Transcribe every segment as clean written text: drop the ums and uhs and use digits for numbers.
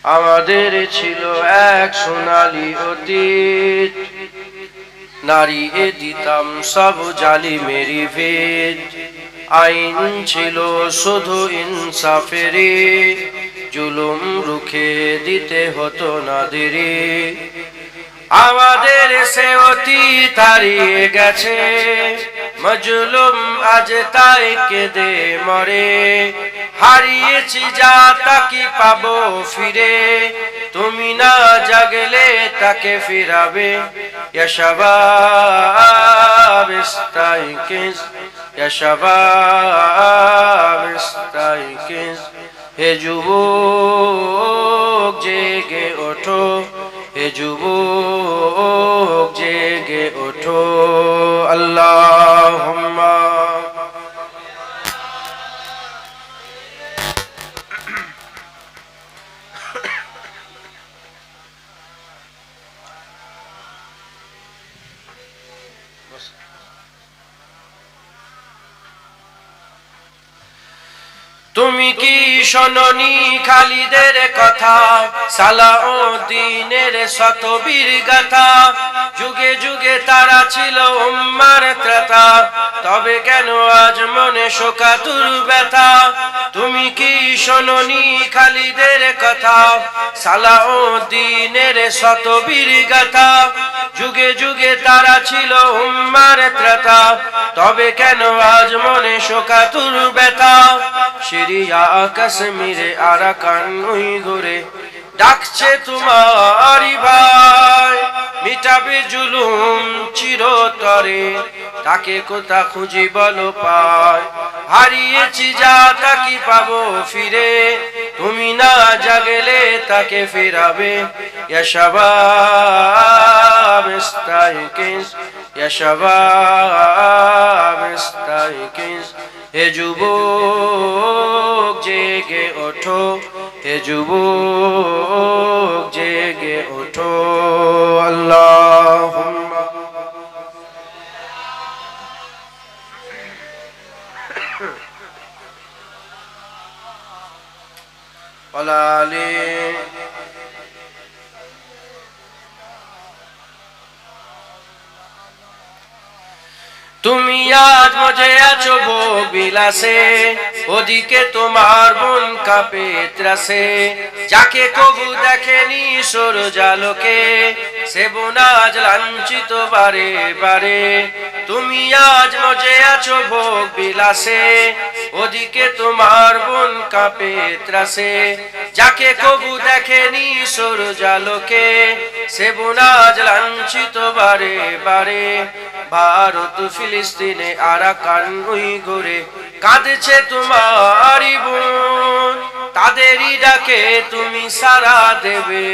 আমাদের ছিল এক সোনালী অতীত, নাড়িয়ে দিতাম সব জালিমেরি ভেদ। আইন ছিল শুধু ইনসাফেরি, জুলুম রুখে দিতে হতো না দেরি। আমাদের সে অতীত হারিয়ে গেছে, মজলুম আজ তাই কেঁদে মরে। হারিয়েছি যা তা কি পাবো ফিরে, তুমি না জাগলে তাকে ফিরাবে। ইয়া শাবাব ইস্তাইকিজ, ইয়া শাবাব ইস্তাইকিজ। হে যুবক জেগে ওঠো, হে যুবক জেগে ওঠো। আল্লাহুম্মা তুমি কি শোনোনি খালিদের কথা, সালাউদ্দিনের শতবীর গাথা। যুগে যুগে তারা ছিল উম্মার ত্রাতা, তবে কেন আজ মনে শোকাতুর ব্যথা। তুমি কি শোনোনি খালিদের কথা, সালাউদ্দিনের শতবীর গাথা। যুগে যুগে তারা ছিল উম্মার ত্রাতা, তবে কেন আজ মনে শোকাতুর ব্যথা। সিরিয়া কাশ্মীরে আরাকান উইগুরে ডাকছে তোমারি ভাই, মিটাবে জুলুম চিরতরে, তাকে কোথা খুঁজি বলো পায়। হারিয়েছি যা তা কি পাবো ফিরে, তুমি না জাগলে তাকে ফিরাবে। ইয়া শাবাব ইস্তাইকিজ, ইয়া শাবাব ইস্তাইকিজ। হে যুবক জেগে ওঠো, হে যুবক জেগে ওঠো। আল্লাহুম্মা ওয়ালা আলি। তুমি আজ মজে আছো ভোগ বিলাসে, ওদিকে তোমার মন কাঁপে ত্রাসে। যাকে কবু দেখেনি সূর্যালোকে, সে বোন আজ লাঞ্ছিত বারে বারে। তুমি আজ মজে আছো ভোগ বিলাসে, ওদিকে তোমার মন কাঁপে ত্রাসে। যাকে কবু দেখেনি সূর্যালোকে, সে বোন আজ লাঞ্ছিত বারে বারে। ভারত ফিলিস্তিনে আরাকান উইগুরে কাঁদছে তোমারি বোন, তাদেরই ডাকে তুমি সাড়া দেবে,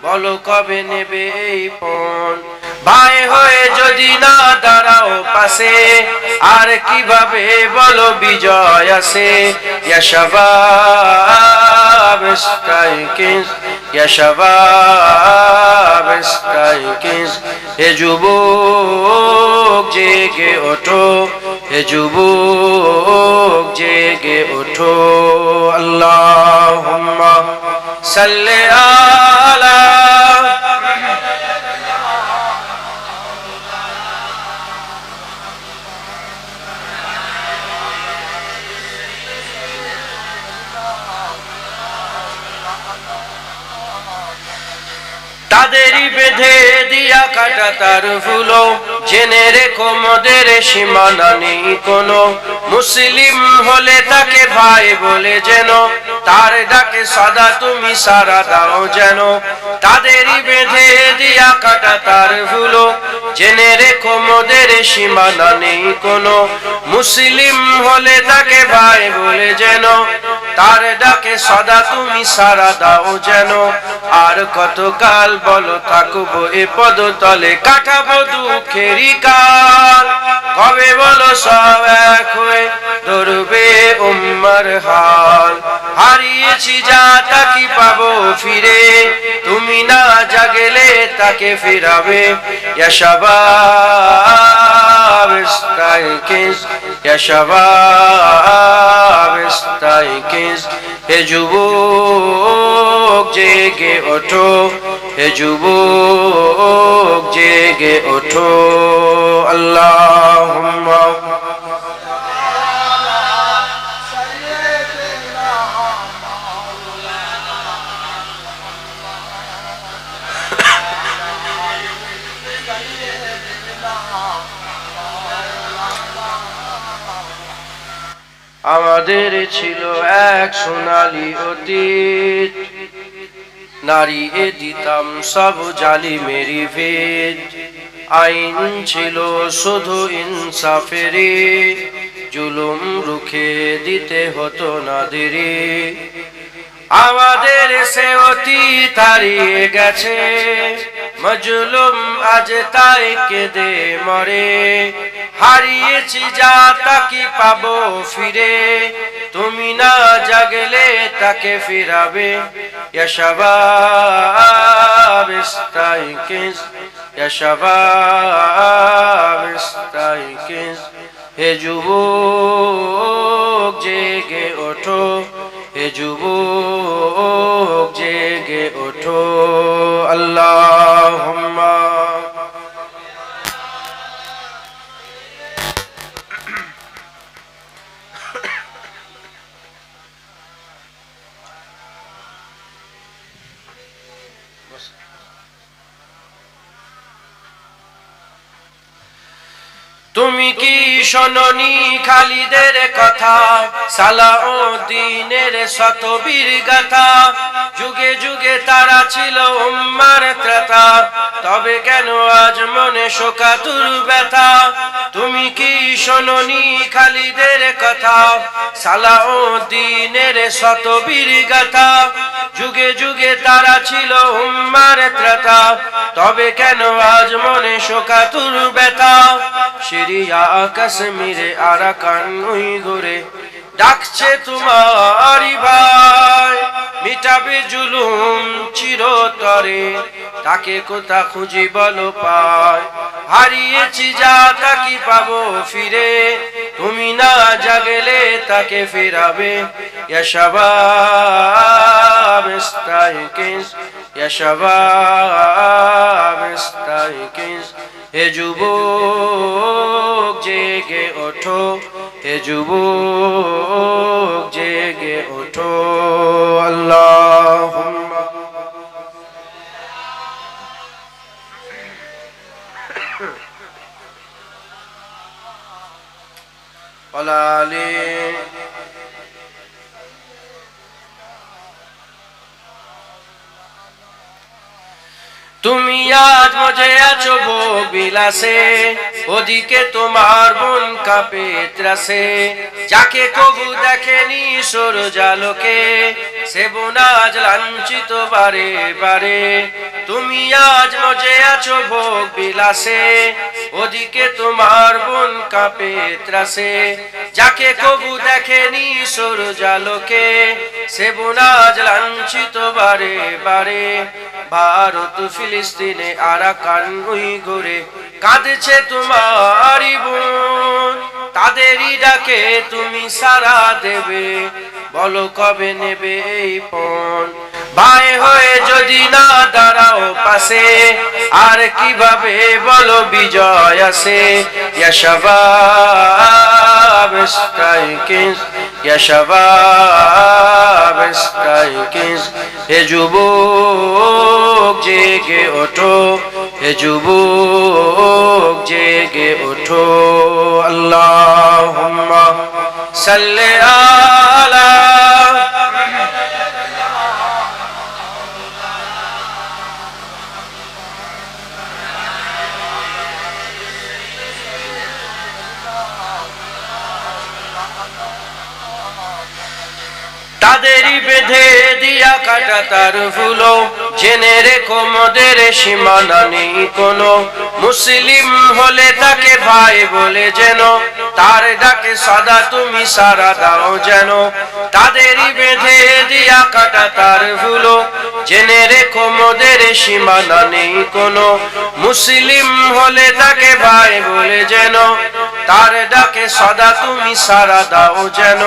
বলো কবে নেবে এই পণ। ভাই হয়ে যদি না দাঁড়াও পাশে, আর কিভাবে বলো বিজয় আসে। ইয়া শাবাব ইস্তাইকিজ, ইয়া শাবাব ইস্তাইকিজ। হে যুবক জেগে ওঠো, হে যুবক জেগে ওঠো। আল্লাহুম্মা সাল্লি আলা। তাদেরই বেঁধে দিয়া কাটা তার ফুলো, জেনে রেখো মোদের সীমানা নেই কোনো। মুসলিম হলে তাকে ভাই বলে যেন, তার ডাকে সদা তুমি সাড়া দাও যেন। তাদেরই বেঁধে দিয়া কাটা তার ফুলো, জেনে রেখো মোদের সীমানা নেই কোনো। মুসলিম হলে তাকে ভাই বলে যেন, তার ডাকে সদা তুমি সাড়া দাও যেন। আর কতকাল বলো থাকবো এ পদতলে, কাটাবো দুঃখেরই কাল। কবে বলো সব এক হয়ে ধরবে উম্মার হাল। হারিয়েছি যা তা কি পাবো ফিরে, তুমি তুমি না জাগলে তাকে ফিরাবে ইয়া শাবাব ইস্তাইকিজ ইয়া শাবাব ইস্তাইকিজ হে যুবক জেগে ওঠো হে যুবক জেগে ওঠো আল্লাহুম্মা আমাদের ছিল এক সোনালী অতীত নারী এ দিতাম সব জালিমেরই ভেদ আইন ছিল শুধু ইনসাফেরই জুলুম রুখে দিতে হতো না দেরি আমাদের সে অতীত হারিয়ে গেছে মজলুম আজ তাই কেঁদে মরে হারিয়েছি যা তাকে পাবো ফিরে তুমি না জাগলে তাকে ফিরাবে ইয়া শাবাব ইস্তাইকিজ ইয়া শাবাব ইস্তাইকিজ হে যুবক জেগে ওঠো হে যুবক জেগে ওঠো আল্লাহুম্মা তুমি কি শোনোনি খালিদের কথা সালাউদ্দিনের শতবীর গাথা যুগে যুগে তারা ছিল উম্মার ত্রাতা তবে কেন আজ মনে শোকাতুর ব্যথা তুমি কি শোনোনি খালিদের কথা সালাউদ্দিনের শতবীর গাথা যুগে যুগে তারা ছিল উম্মার ত্রাতা তবে কেন আজ মনে শোকাতুর ব্যথা সিরিয়া কাশ্মীরে আরাকান উইগুরে ডাকছে তোমারই ভাই মিটাবে জুলুম চিরতরে তাকে কোথা খুঁজি বলো পায় হারিয়েছি যা তাকে পাবো ফিরে তুমি না জাগলে তাকে ফিরাবে ইয়া শাবাব ইস্তাইকিজ ইয়া শাবাব ইস্তাইকিজ হে যুবক জেগে ওঠো হে যুবক জেগে ওঠো আল্লাহুম্মা আলালি তুমি আজ মজে আছো ভোগ বিলাসে ওদিকে তোমার বোন কাঁপে ত্রাসে যাকে কবু দেখেনি সূর্যালোকে সে বোন আজ লাঞ্ছিত বারে বারে তুমি আজ মজে আছো ভোগ বিলাসে ওদিকে তোমার বোন কাঁপে ত্রাসে যাকে কবু দেখেনি সূর্যালোকে সে বোন আজ লাঞ্ছিত বারে বারে ভারত ফিলিস্তিনে আরাকান উইগুরে কাঁদছে তোমারই বোন তাদেরই ডাকে তুমি সাড়া দেবে বলো কবে নেবে এই পণ ভাই হয়ে যদি না দাঁড়াও পাশে আর কিভাবে বলো বিজয় আসে ইয়া শাবাব ইস্তাইকিজ ইয়া শাবাব ইস্তাইকিজ হে যুবক জেগে ওঠো হে যুবক জেগে ওঠো আল্লাহুম্মা সাল্লি আলা তাদেরই বেঁধে দিয়া কাটা তার ফুলো জেনে রেখো মোদের সীমানা নেই কোনো মুসলিম হলে তাকে ভাই বলে যেন তার ডাকে সদা তুমি সারা দাও যেন তাদেরই বেঁধে দিয়া কাটা তার ফুলো জেনে রেখো মোদের সীমানা নেই কোনো মুসলিম হলে তাকে ভাই বলে যেন তার ডাকে সদা তুমি সারা দাও যেন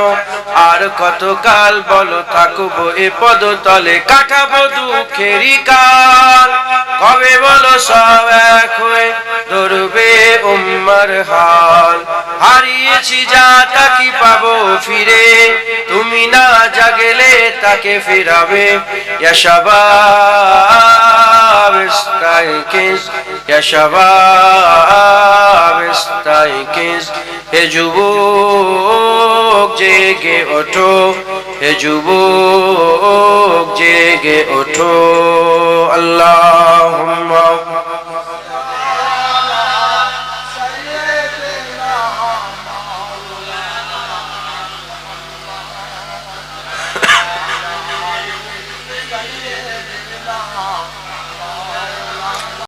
আর কতকাল বলো থাকবো এ পদতলে কাটাবো দুঃখেরই কাল কবে বলো সব এক হয়ে ধরবে উম্মার হাল হারিয়েছি যা তা কি পাবো ফিরে তুমি না জাগলে তাকে ফিরাবে ইয়া শাবাব ইস্তাইকিজ ইয়া শাবাব ইস্তাইকিজ হে যুবক জেগে ওঠো হে যুবক জেগে ওঠো আল্লাহুম্মা